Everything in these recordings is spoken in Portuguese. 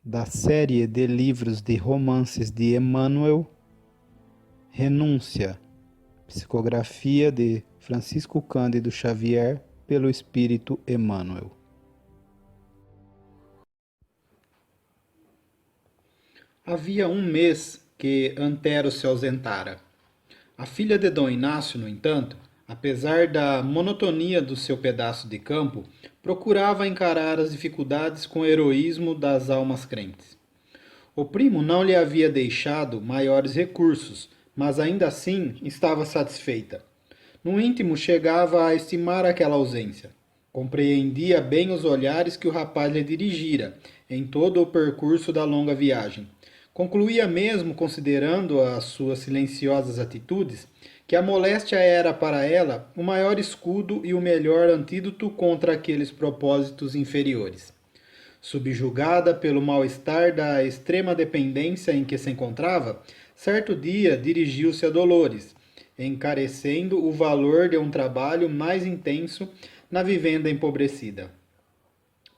da série de livros de romances de Emmanuel, Renúncia, psicografia de Francisco Cândido Xavier, pelo Espírito Emmanuel. Havia um mês que Antero se ausentara. A filha de Dom Inácio, no entanto, apesar da monotonia do seu pedaço de campo, procurava encarar as dificuldades com o heroísmo das almas crentes. O primo não lhe havia deixado maiores recursos, mas ainda assim estava satisfeita. No íntimo chegava a estimar aquela ausência. Compreendia bem os olhares que o rapaz lhe dirigira em todo o percurso da longa viagem. Concluía mesmo, considerando as suas silenciosas atitudes, que a moléstia era para ela o maior escudo e o melhor antídoto contra aqueles propósitos inferiores. Subjugada pelo mal-estar da extrema dependência em que se encontrava, certo dia dirigiu-se a Dolores, encarecendo o valor de um trabalho mais intenso na vivenda empobrecida.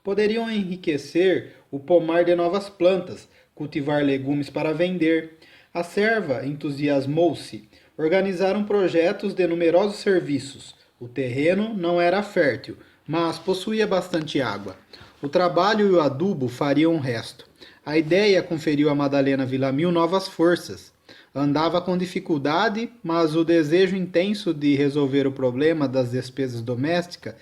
Poderiam enriquecer o pomar de novas plantas, cultivar legumes para vender. A serva entusiasmou-se. Organizaram projetos de numerosos serviços. O terreno não era fértil, mas possuía bastante água. O trabalho e o adubo fariam o resto. A ideia conferiu a Madalena Villamil novas forças. Andava com dificuldade, mas o desejo intenso de resolver o problema das despesas domésticas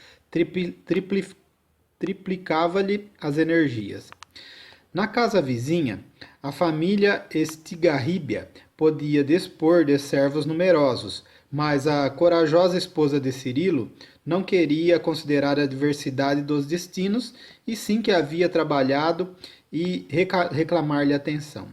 triplicava-lhe as energias. Na casa vizinha, a família Estigarribia podia dispor de servos numerosos, mas a corajosa esposa de Cirilo não queria considerar a adversidade dos destinos, e sim que havia trabalhado e reclamar-lhe atenção.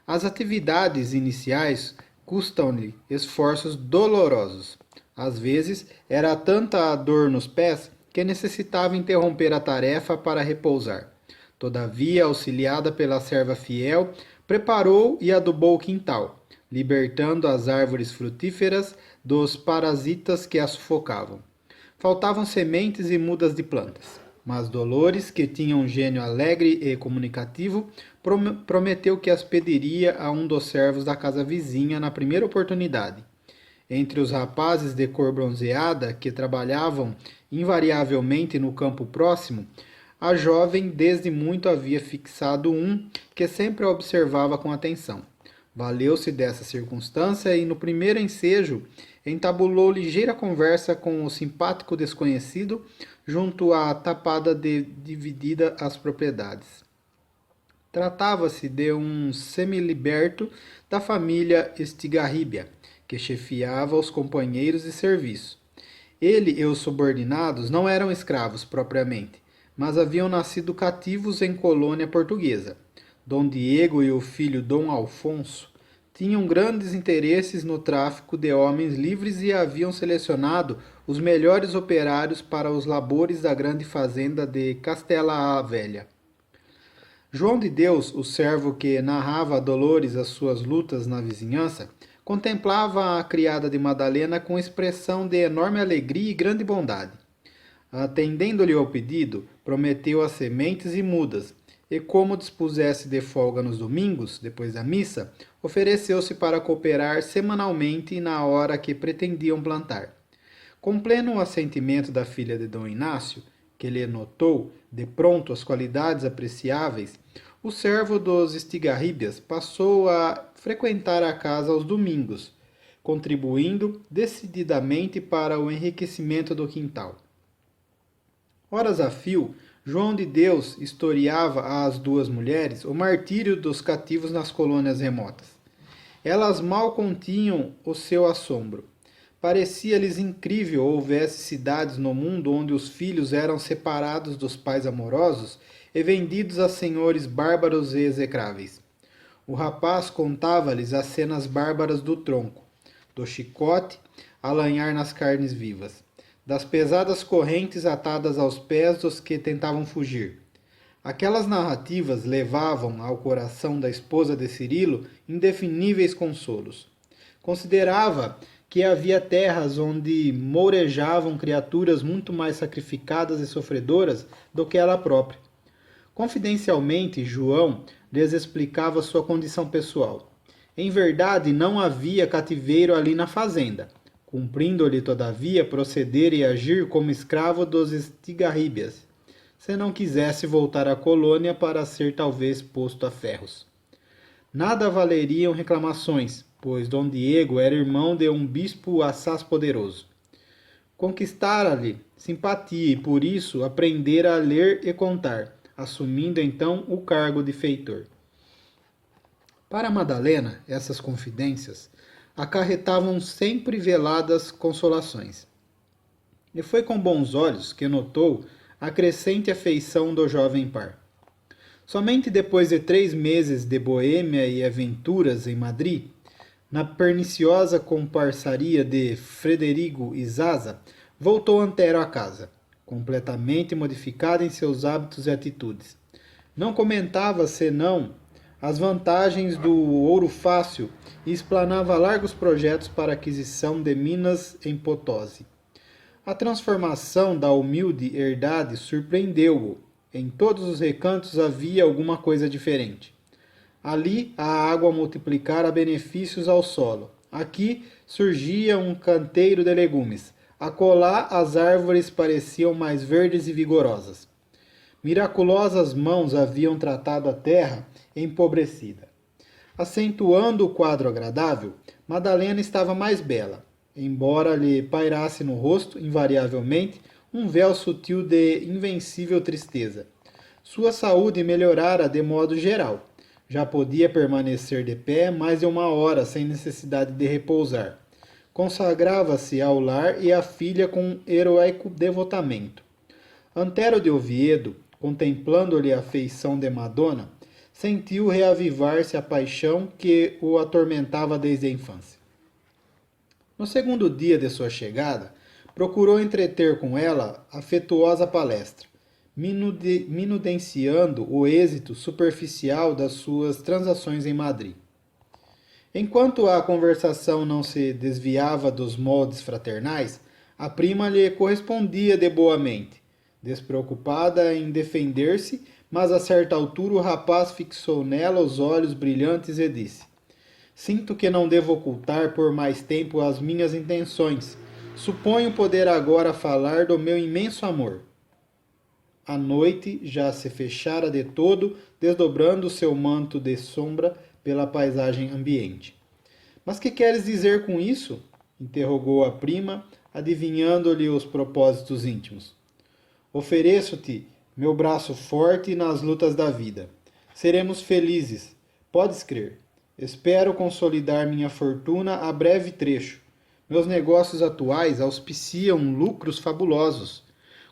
As atividades iniciais custam-lhe esforços dolorosos. Às vezes, era tanta a dor nos pés que necessitava interromper a tarefa para repousar. Todavia, auxiliada pela serva fiel, preparou e adubou o quintal, libertando as árvores frutíferas dos parasitas que as sufocavam. Faltavam sementes e mudas de plantas, mas Dolores, que tinha um gênio alegre e comunicativo, prometeu que as pediria a um dos servos da casa vizinha na primeira oportunidade. Entre os rapazes de cor bronzeada que trabalhavam invariavelmente no campo próximo, a jovem desde muito havia fixado um que sempre a observava com atenção. Valeu-se dessa circunstância e, no primeiro ensejo, entabulou ligeira conversa com o simpático desconhecido junto à tapada dividida as propriedades. Tratava-se de um semiliberto da família Estigarribia, que chefiava os companheiros de serviço. Ele e os subordinados não eram escravos propriamente, mas haviam nascido cativos em colônia portuguesa. Dom Diego e o filho Dom Alfonso tinham grandes interesses no tráfico de homens livres e haviam selecionado os melhores operários para os labores da grande fazenda de Castela a Velha. João de Deus, o servo que narrava a Dolores as suas lutas na vizinhança, contemplava a criada de Madalena com expressão de enorme alegria e grande bondade. Atendendo-lhe ao pedido, prometeu as sementes e mudas, e como dispusesse de folga nos domingos, depois da missa, ofereceu-se para cooperar semanalmente na hora que pretendiam plantar. Com pleno assentimento da filha de Dom Inácio, que lhe notou de pronto as qualidades apreciáveis, o servo dos Estigarribias passou a frequentar a casa aos domingos, contribuindo decididamente para o enriquecimento do quintal. Horas a fio, João de Deus historiava às duas mulheres o martírio dos cativos nas colônias remotas. Elas mal continham o seu assombro. Parecia-lhes incrível houvesse cidades no mundo onde os filhos eram separados dos pais amorosos e vendidos a senhores bárbaros e execráveis. O rapaz contava-lhes as cenas bárbaras do tronco, do chicote a lanhar nas carnes vivas, das pesadas correntes atadas aos pés dos que tentavam fugir. Aquelas narrativas levavam ao coração da esposa de Cirilo indefiníveis consolos. Considerava que havia terras onde mourejavam criaturas muito mais sacrificadas e sofredoras do que ela própria. Confidencialmente, João lhes explicava sua condição pessoal. Em verdade, não havia cativeiro ali na fazenda, cumprindo-lhe, todavia, proceder e agir como escravo dos estigarríbias, se não quisesse voltar à colônia para ser talvez posto a ferros. Nada valeriam reclamações, pois Dom Diego era irmão de um bispo assaz poderoso. Conquistara-lhe simpatia e por isso aprendera a ler e contar, assumindo então o cargo de feitor. Para Madalena, essas confidências acarretavam sempre veladas consolações. E foi com bons olhos que notou a crescente afeição do jovem par. Somente depois de 3 meses de boêmia e aventuras em Madrid, na perniciosa comparsaria de Frederigo e Zaza, voltou Antero à casa, completamente modificado em seus hábitos e atitudes. Não comentava senão as vantagens do ouro fácil e explanava largos projetos para a aquisição de minas em Potosí. A transformação da humilde herdade surpreendeu-o. Em todos os recantos havia alguma coisa diferente. Ali a água multiplicara benefícios ao solo. Aqui surgia um canteiro de legumes. Acolá as árvores pareciam mais verdes e vigorosas. Miraculosas mãos haviam tratado a terra empobrecida. Acentuando o quadro agradável, Madalena estava mais bela, embora lhe pairasse no rosto, invariavelmente, um véu sutil de invencível tristeza. Sua saúde melhorara de modo geral. Já podia permanecer de pé mais de 1 hora sem necessidade de repousar. Consagrava-se ao lar e à filha com heróico devotamento. Antero de Oviedo, contemplando-lhe a feição de Madonna, sentiu reavivar-se a paixão que o atormentava desde a infância. No segundo dia de sua chegada, procurou entreter com ela afetuosa palestra, minudenciando o êxito superficial das suas transações em Madrid. Enquanto a conversação não se desviava dos moldes fraternais, a prima lhe correspondia de boa mente, despreocupada em defender-se, mas a certa altura o rapaz fixou nela os olhos brilhantes e disse: Sinto que não devo ocultar por mais tempo as minhas intenções. Suponho poder agora falar do meu imenso amor. A noite já se fechara de todo, desdobrando seu manto de sombra pela paisagem ambiente. Mas que queres dizer com isso? Interrogou a prima, adivinhando-lhe os propósitos íntimos. Ofereço-te meu braço forte nas lutas da vida. Seremos felizes, podes crer. Espero consolidar minha fortuna a breve trecho. Meus negócios atuais auspiciam lucros fabulosos.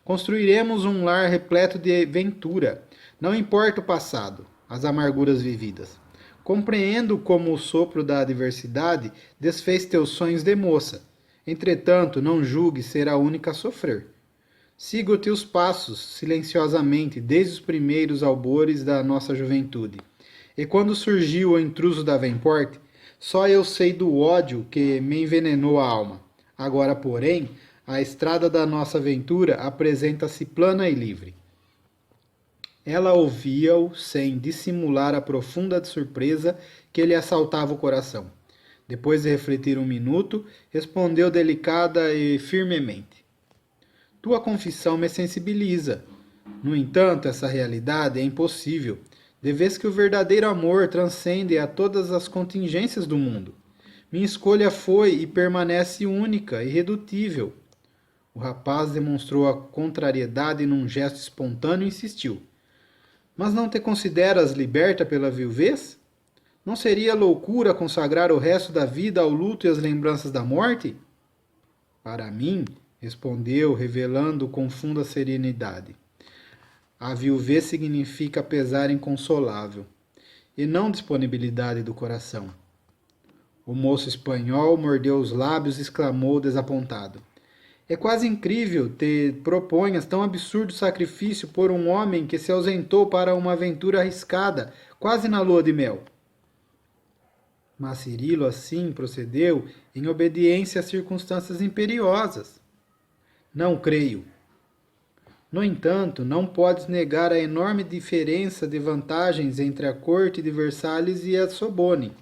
Construiremos um lar repleto de ventura. Não importa o passado, as amarguras vividas. Compreendo como o sopro da adversidade desfez teus sonhos de moça. Entretanto, não julgue ser a única a sofrer. Sigo teus passos silenciosamente desde os primeiros albores da nossa juventude. E quando surgiu o intruso da Davenport, só eu sei do ódio que me envenenou a alma. Agora, porém, a estrada da nossa aventura apresenta-se plana e livre. Ela ouvia-o sem dissimular a profunda surpresa que lhe assaltava o coração. Depois de refletir 1 minuto, respondeu delicada e firmemente: Tua confissão me sensibiliza. No entanto, essa realidade é impossível, de vez que o verdadeiro amor transcende a todas as contingências do mundo. Minha escolha foi e permanece única, irredutível. O rapaz demonstrou a contrariedade num gesto espontâneo e insistiu. Mas não te consideras liberta pela viuvez? Não seria loucura consagrar o resto da vida ao luto e às lembranças da morte? Para mim, respondeu, revelando com funda serenidade, a viuvez significa pesar inconsolável, e não disponibilidade do coração. O moço espanhol mordeu os lábios e exclamou desapontado. É quase incrível te proponhas tão absurdo sacrifício por um homem que se ausentou para uma aventura arriscada, quase na lua de mel. Mas Cirilo assim procedeu em obediência às circunstâncias imperiosas. Não creio. No entanto, não podes negar a enorme diferença de vantagens entre a corte de Versalhes e a Sorbonne.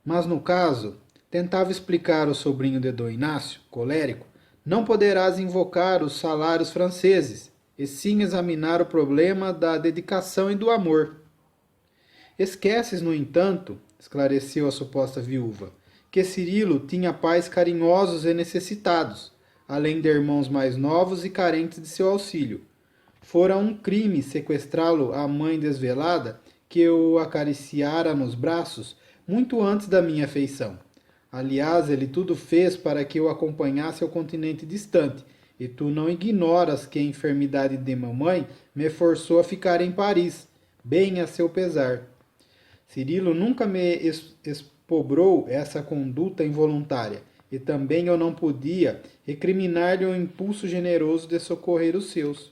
Mas no caso, tentava explicar o sobrinho de Dom Inácio, colérico, não poderás invocar os salários franceses, e sim examinar o problema da dedicação e do amor. Esqueces, no entanto, esclareceu a suposta viúva, que Cirilo tinha pais carinhosos e necessitados, além de irmãos mais novos e carentes de seu auxílio. Fora um crime sequestrá-lo à mãe desvelada, que o acariciara nos braços muito antes da minha afeição. Aliás, ele tudo fez para que eu acompanhasse ao continente distante, e tu não ignoras que a enfermidade de mamãe me forçou a ficar em Paris, bem a seu pesar. Cirilo nunca me expobrou essa conduta involuntária, e também eu não podia recriminar-lhe o impulso generoso de socorrer os seus.